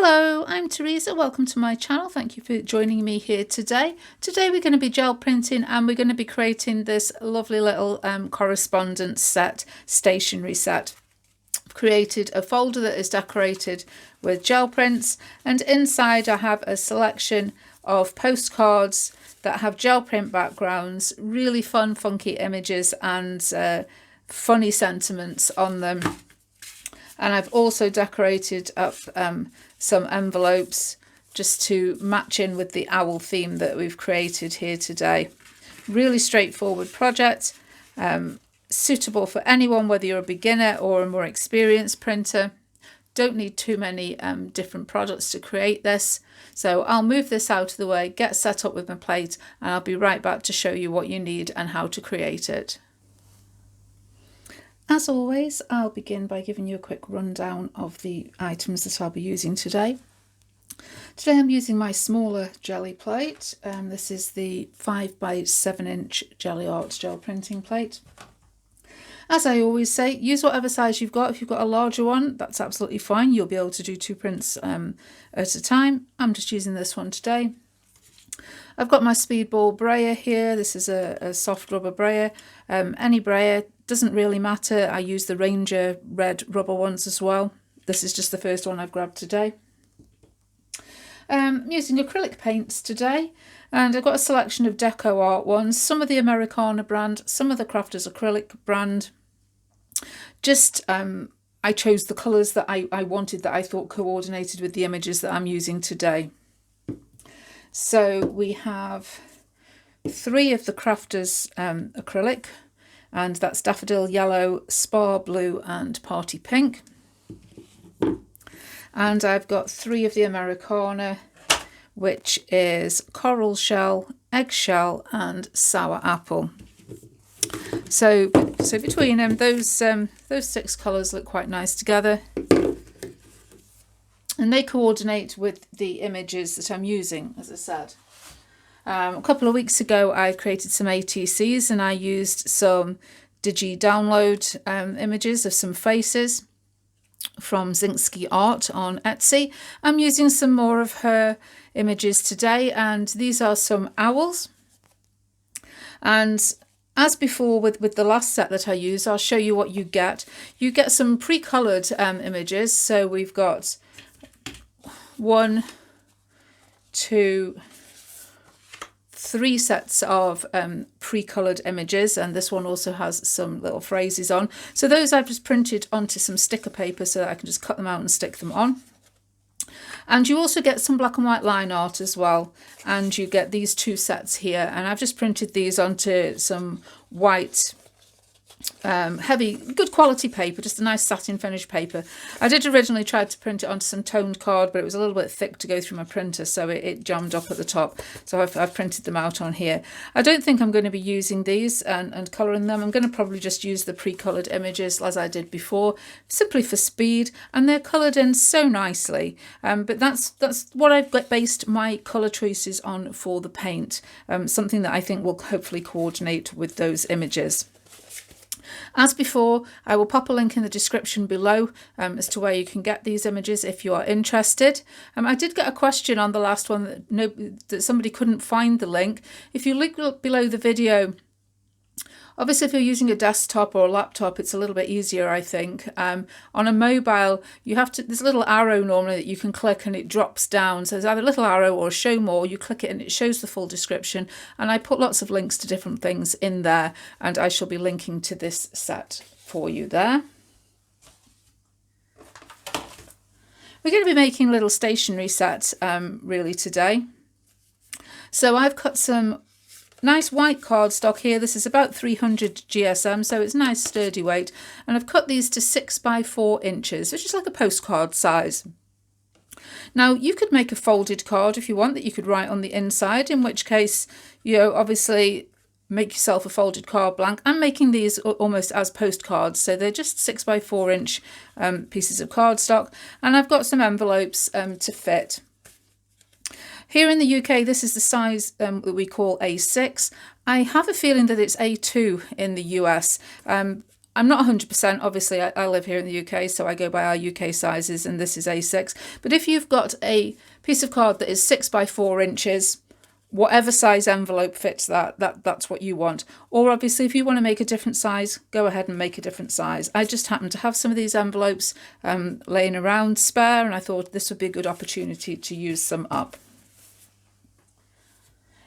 Hello, I'm Teresa. Welcome to my channel. Thank you for joining me here today. Today we're going to be gel printing and we're going to be creating this lovely little correspondence set, stationery set. I've created a folder that is decorated with gel prints, and inside I have a selection of postcards that have gel print backgrounds, really fun, funky images and funny sentiments on them. And I've also decorated up some envelopes just to match in with the owl theme that we've created here today. Really straightforward project, suitable for anyone, whether you're a beginner or a more experienced printer. Don't need too many different products to create this. So I'll move this out of the way, get set up with my plate, and I'll be right back to show you what you need and how to create it. As always, I'll begin by giving you a quick rundown of the items that I'll be using today. Today I'm using my smaller jelly plate. This is the 5 by 7 inch Jelly Art gel printing plate. As I always say, use whatever size you've got. If you've got a larger one, that's absolutely fine. You'll be able to do 2 prints at a time. I'm just using this one today. I've got my speedball brayer here. This is a soft rubber brayer. Any brayer, doesn't really matter. I use the Ranger red rubber ones as well. This is just the first one I've grabbed today. I'm using acrylic paints today, and I've got a selection of Deco Art ones, some of the Americana brand, some of the Crafters Acrylic brand. Just I chose the colours that I wanted, that I thought coordinated with the images that I'm using today. So we have 3 of the Crafters acrylic, and that's Daffodil Yellow, Spar Blue and Party Pink. And I've got 3 of the Americana, which is Coral Shell, Eggshell and Sour Apple. So between them, those 6 colours look quite nice together. And they coordinate with the images that I'm using, as I said. A couple of weeks ago I created some ATCs and I used some digi-download images of some faces from Zinksky Art on Etsy. I'm using some more of her images today, and these are some owls. And as before with the last set that I used, I'll show you what you get. You get some pre-coloured images. So we've got 1, 2, 3 sets of pre-coloured images, and this one also has some little phrases on. So those I've just printed onto some sticker paper so that I can just cut them out and stick them on. And you also get some black and white line art as well, and you get these 2 sets here, and I've just printed these onto some white heavy, good quality paper, just a nice satin finish paper. I did originally try to print it onto some toned card, but it was a little bit thick to go through my printer, so it jammed up at the top. So I've printed them out on here. I don't think I'm going to be using these and colouring them. I'm going to probably just use the pre-coloured images as I did before, simply for speed, and they're coloured in so nicely. But that's what I've based my colour choices on for the paint, something that I think will hopefully coordinate with those images. As before, I will pop a link in the description below as to where you can get these images if you are interested. I did get a question on the last one that somebody couldn't find the link. If you look below the video, obviously if you're using a desktop or a laptop, it's a little bit easier, I think. On a mobile, you have to, there's a little arrow normally that you can click and it drops down. So there's either a little arrow or show more. You click it and it shows the full description. And I put lots of links to different things in there, and I shall be linking to this set for you there. We're going to be making a little stationery set really today. So I've cut some nice white cardstock here. This is about 300 GSM, so it's nice sturdy weight, and I've cut these to 6 by 4 inches, which is like a postcard size. Now you could make a folded card if you want that you could write on the inside, in which case, you know, obviously make yourself a folded card blank. I'm making these almost as postcards, so they're just 6 by 4 inch pieces of cardstock, and I've got some envelopes to fit. Here in the UK, this is the size that we call A6. I have a feeling that it's A2 in the US. I'm not 100%, obviously I live here in the UK, so I go by our UK sizes, and this is A6. But if you've got a piece of card that is 6 by 4 inches, whatever size envelope fits that's what you want. Or obviously if you want to make a different size, go ahead and make a different size. I just happen to have some of these envelopes laying around spare, and I thought this would be a good opportunity to use some up.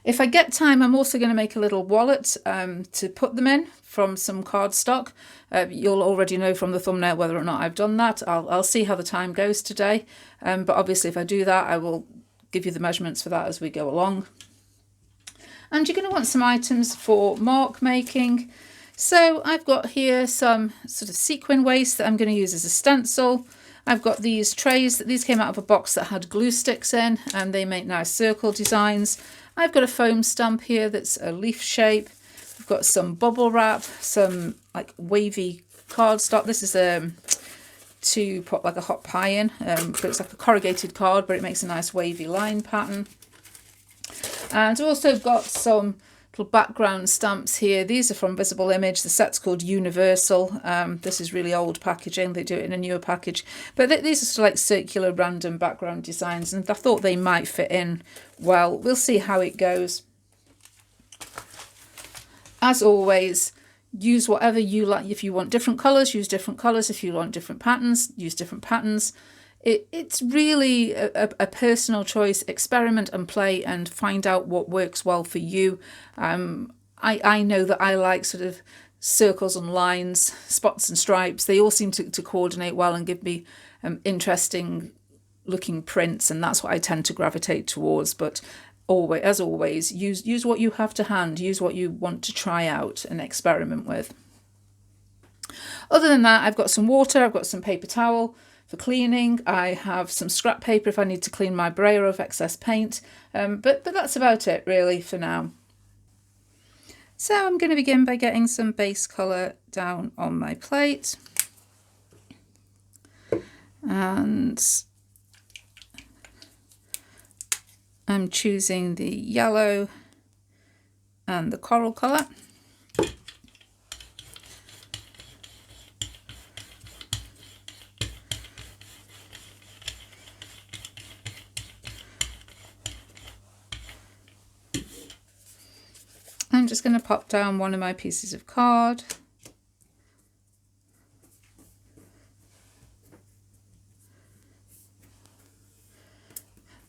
If I get time, I'm also going to make a little wallet to put them in from some cardstock. You'll already know from the thumbnail whether or not I've done that. I'll see how the time goes today. But obviously if I do that, I will give you the measurements for that as we go along. And you're going to want some items for mark making. So I've got here some sort of sequin waste that I'm going to use as a stencil. I've got these trays. These came out of a box that had glue sticks in, and they make nice circle designs. I've got a foam stamp here that's a leaf shape. I've got some bubble wrap, some like wavy cardstock. This is to put like a hot pie in. But it's like a corrugated card, but it makes a nice wavy line pattern. And I've also got some little background stamps here. These are from Visible Image. The set's called Universal. This is really old packaging. They do it in a newer package. But these are sort of like circular random background designs, and I thought they might fit in well. We'll see how it goes. As always, use whatever you like. If you want different colours, use different colours. If you want different patterns, use different patterns. It's really a personal choice. Experiment and play and find out what works well for you. I know that I like sort of circles and lines, spots and stripes. They all seem to coordinate well and give me interesting looking prints, and that's what I tend to gravitate towards. But always, as always, use what you have to hand. Use what you want to try out and experiment with. Other than that, I've got some water. I've got some paper towel for cleaning. I have some scrap paper if I need to clean my brayer of excess paint, but that's about it really for now. So I'm going to begin by getting some base colour down on my plate, and I'm choosing the yellow and the coral colour. I'm just going to pop down one of my pieces of card.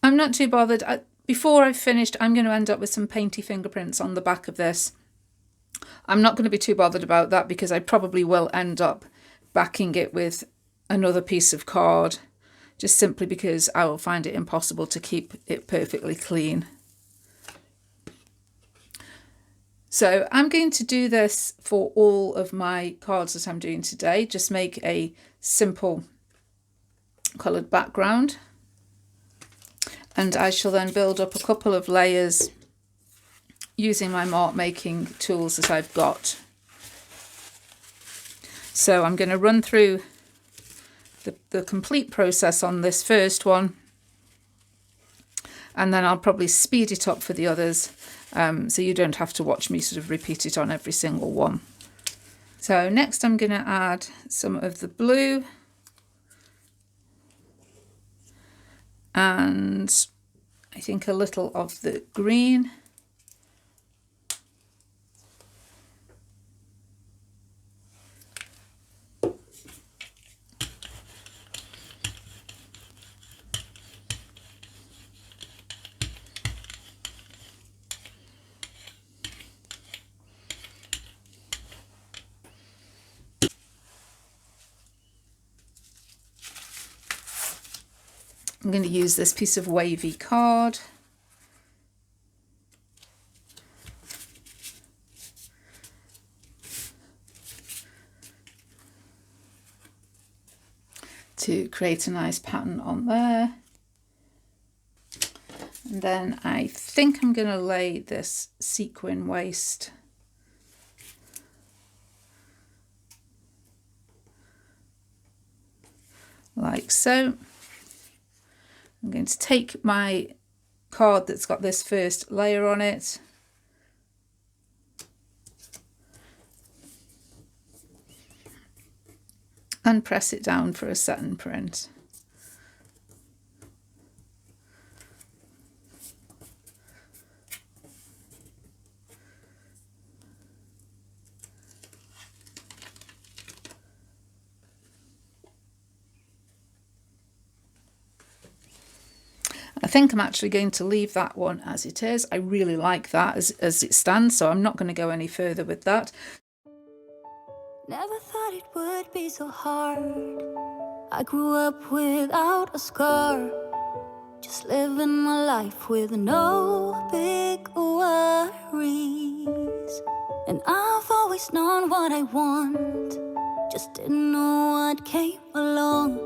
I'm not too bothered. Before I've finished, I'm going to end up with some painty fingerprints on the back of this. I'm not going to be too bothered about that because I probably will end up backing it with another piece of card, just simply because I will find it impossible to keep it perfectly clean. So I'm going to do this for all of my cards that I'm doing today. Just make a simple coloured background, and I shall then build up a couple of layers using my mark making tools that I've got. So I'm going to run through the complete process on this first one, and then I'll probably speed it up for the others, so you don't have to watch me sort of repeat it on every single one. So next I'm going to add some of the blue and I think a little of the green. I'm going to use this piece of wavy card. To create a nice pattern on there. And then I think I'm going to lay this sequin waste like so. I'm going to take my card that's got this first layer on it, and press it down for a set and print. I think I'm actually going to leave that one as it is. I really like that as it stands, so I'm not going to go any further with that. Never thought it would be so hard. I grew up without a scar, just living my life with no big worries. And I've always known what I want, just didn't know what came along.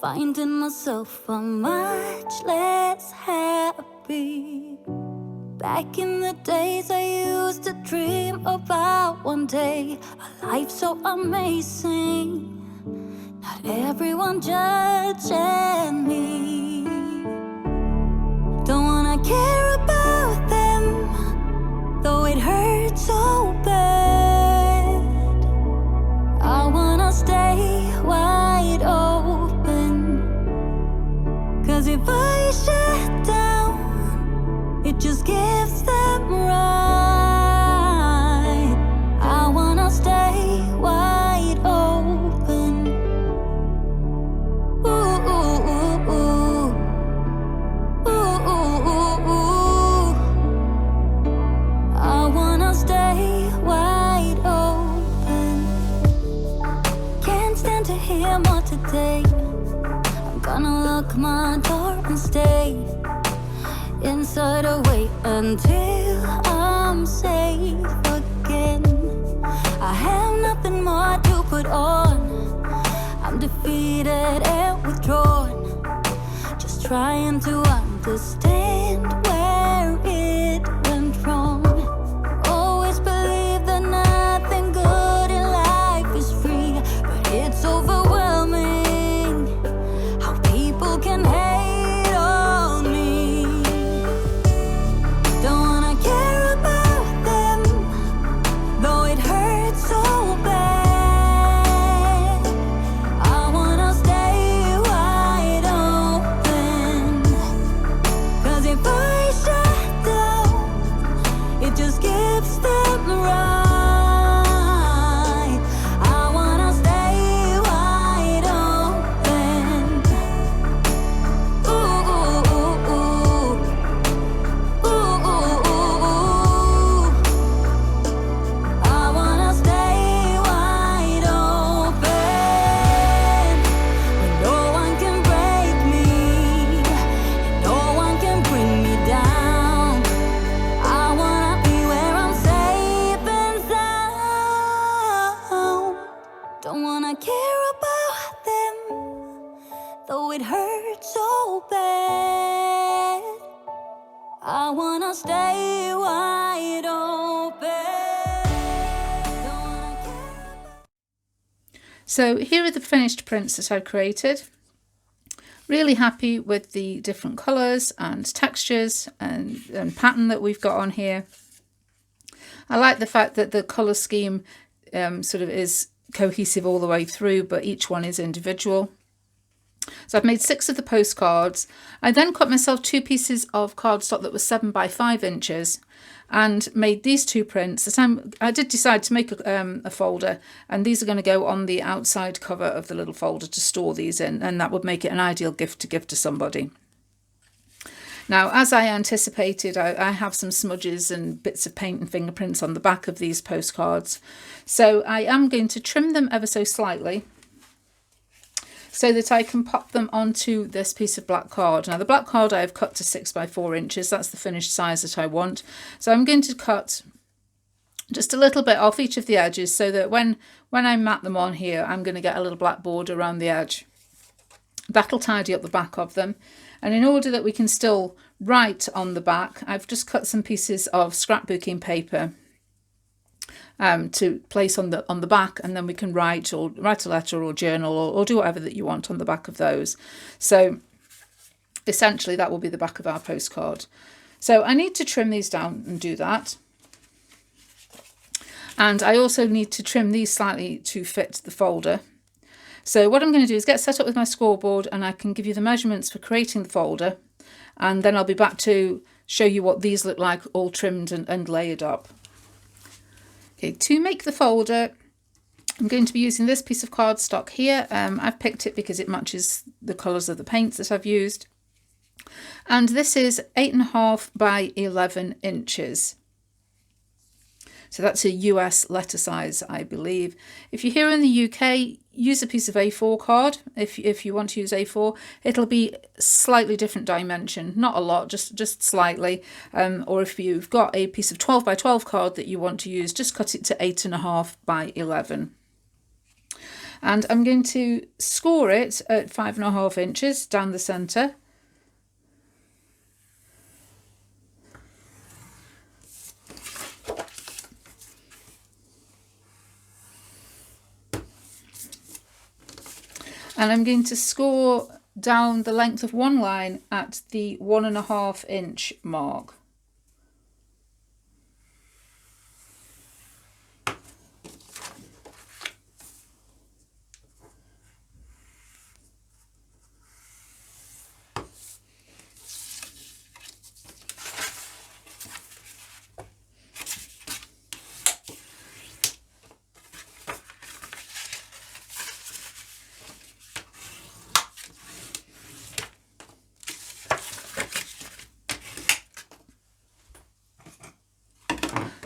Finding myself much less happy. Back in the days I used to dream about one day a life so amazing, not everyone judging me. Don't wanna care about them, though it hurts so bad. I wanna stay wide open, 'cause if I shut down, it just gives them right. I wanna stay wide open. Ooh, ooh, ooh, ooh. Ooh, ooh, ooh, ooh. I wanna stay wide open. Can't stand to hear more today. I'm gonna lock my door and stay inside, away until I'm safe again. I have nothing more to put on. I'm defeated and withdrawn, just trying to understand where it went wrong. Always believe that nothing good in life is free, but it's overwhelming how people can hate on me. Don't wanna care about them, though it hurts so bad. I wanna stay wide open, 'cause if I shut down, it just gives them right. I wanna stay wide open. Ooh, ooh, ooh, ooh. Ooh, ooh, ooh, ooh. I wanna stay wide open, when no one can break me, and no one can bring me down. I wanna be where I'm safe and sound. Don't wanna care about them, though it hurts so bad. I wanna stay wide open. Don't wanna care. So here are the finished prints that I've created. Really happy with the different colours and textures and pattern that we've got on here. I like the fact that the colour scheme sort of is cohesive all the way through, but each one is individual. So I've made 6 of the postcards. I then cut myself 2 pieces of cardstock that was 7 by 5 inches and made these 2 prints. I did decide to make a folder, and these are going to go on the outside cover of the little folder to store these in, and that would make it an ideal gift to give to somebody. Now, as I anticipated, I have some smudges and bits of paint and fingerprints on the back of these postcards. So I am going to trim them ever so slightly so that I can pop them onto this piece of black card. Now, the black card I have cut to 6 by 4 inches. That's the finished size that I want. So I'm going to cut just a little bit off each of the edges so that when I mat them on here, I'm going to get a little black border around the edge. That'll tidy up the back of them. And in order that we can still write on the back, I've just cut some pieces of scrapbooking paper to place on the back, and then we can write a letter or journal or do whatever that you want on the back of those. So essentially that will be the back of our postcard. So I need to trim these down and do that. And I also need to trim these slightly to fit the folder. So what I'm going to do is get set up with my scoreboard, and I can give you the measurements for creating the folder, and then I'll be back to show you what these look like all trimmed and layered up. Okay, to make the folder, I'm going to be using this piece of cardstock here. I've picked it because it matches the colours of the paints that I've used. And this is 8.5 by 11 inches. So that's a US letter size, I believe. If you're here in the UK, use a piece of A4 card. If you want to use A4, it'll be slightly different dimension, not a lot, just slightly. Or if you've got a piece of 12 by 12 card that you want to use, just cut it to 8.5 by 11. And I'm going to score it at 5.5 inches down the centre. And I'm going to score down the length of one line at the 1.5 inch mark.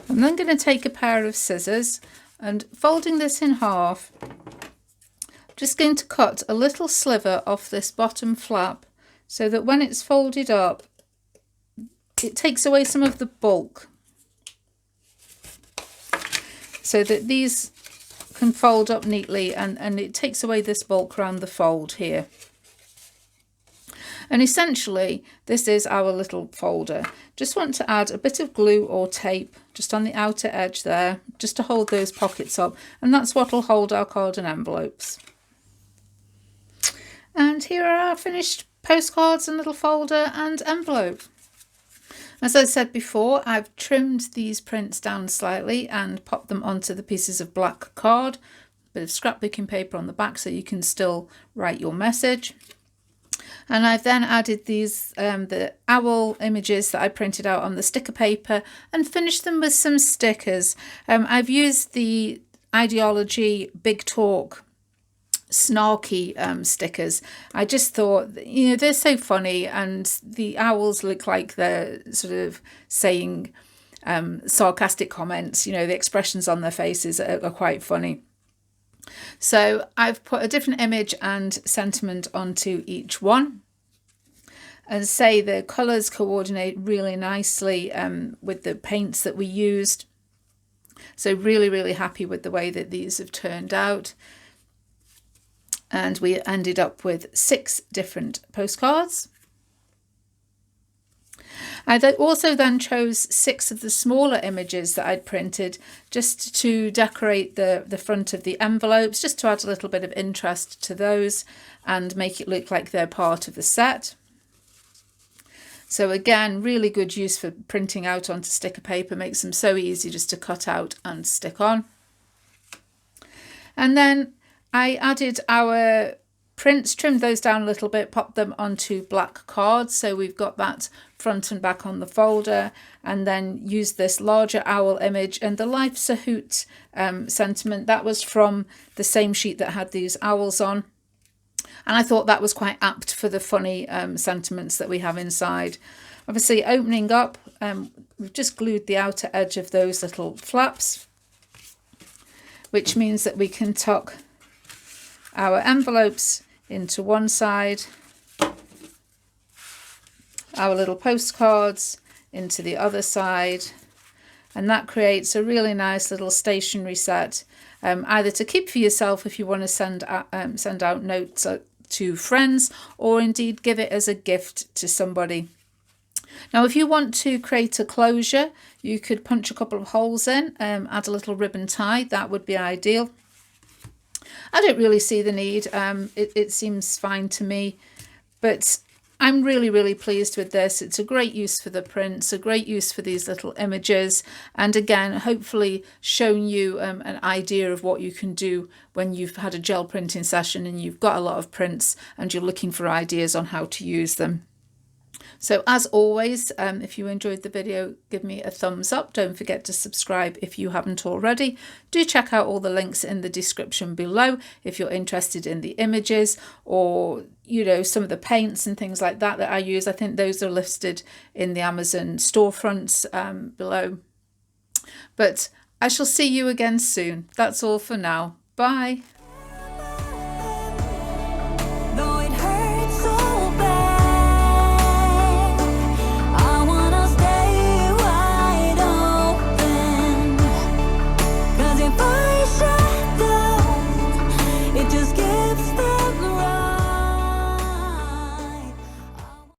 I'm then going to take a pair of scissors and, folding this in half, I'm just going to cut a little sliver off this bottom flap so that when it's folded up, it takes away some of the bulk, so that these can fold up neatly, and it takes away this bulk around the fold here. And essentially, this is our little folder. Just want to add a bit of glue or tape just on the outer edge there, just to hold those pockets up. And that's what will hold our card and envelopes. And here are our finished postcards and little folder and envelope. As I said before, I've trimmed these prints down slightly and popped them onto the pieces of black card. A bit of scrapbooking paper on the back so you can still write your message. And I've then added these, the owl images that I printed out on the sticker paper, and finished them with some stickers. I've used the Ideology Big Talk snarky stickers. I just thought, they're so funny, and the owls look like they're sort of saying sarcastic comments. The expressions on their faces are quite funny. So I've put a different image and sentiment onto each one, and say the colours coordinate really nicely with the paints that we used. So really happy with the way that these have turned out. And we ended up with 6 different postcards. I also then chose 6 of the smaller images that I'd printed just to decorate the front of the envelopes, just to add a little bit of interest to those and make it look like they're part of the set. So again, really good use for printing out onto sticker paper, makes them so easy just to cut out and stick on. And then I added our prints, trimmed those down a little bit, popped them onto black cards, so we've got that front and back on the folder, and then used this larger owl image and the Life's a Hoot sentiment. That was from the same sheet that had these owls on, and I thought that was quite apt for the funny sentiments that we have inside. Obviously, opening up, we've just glued the outer edge of those little flaps, which means that we can tuck our envelopes into one side, our little postcards into the other side, and that creates a really nice little stationery set, either to keep for yourself if you want to send out notes to friends, or indeed give it as a gift to somebody. Now, if you want to create a closure, you could punch a couple of holes in, add a little ribbon tie. That would be ideal. I don't really see the need. It seems fine to me, but I'm really, really pleased with this. It's a great use for the prints, a great use for these little images. And again, hopefully showing you an idea of what you can do when you've had a gel printing session and you've got a lot of prints and you're looking for ideas on how to use them. So as always, if you enjoyed the video, give me a thumbs up. Don't forget to subscribe if you haven't already. Do check out all the links in the description below if you're interested in the images or, you know, some of the paints and things like that that I use. I think those are listed in the Amazon storefronts below. But I shall see you again soon. That's all for now. Bye.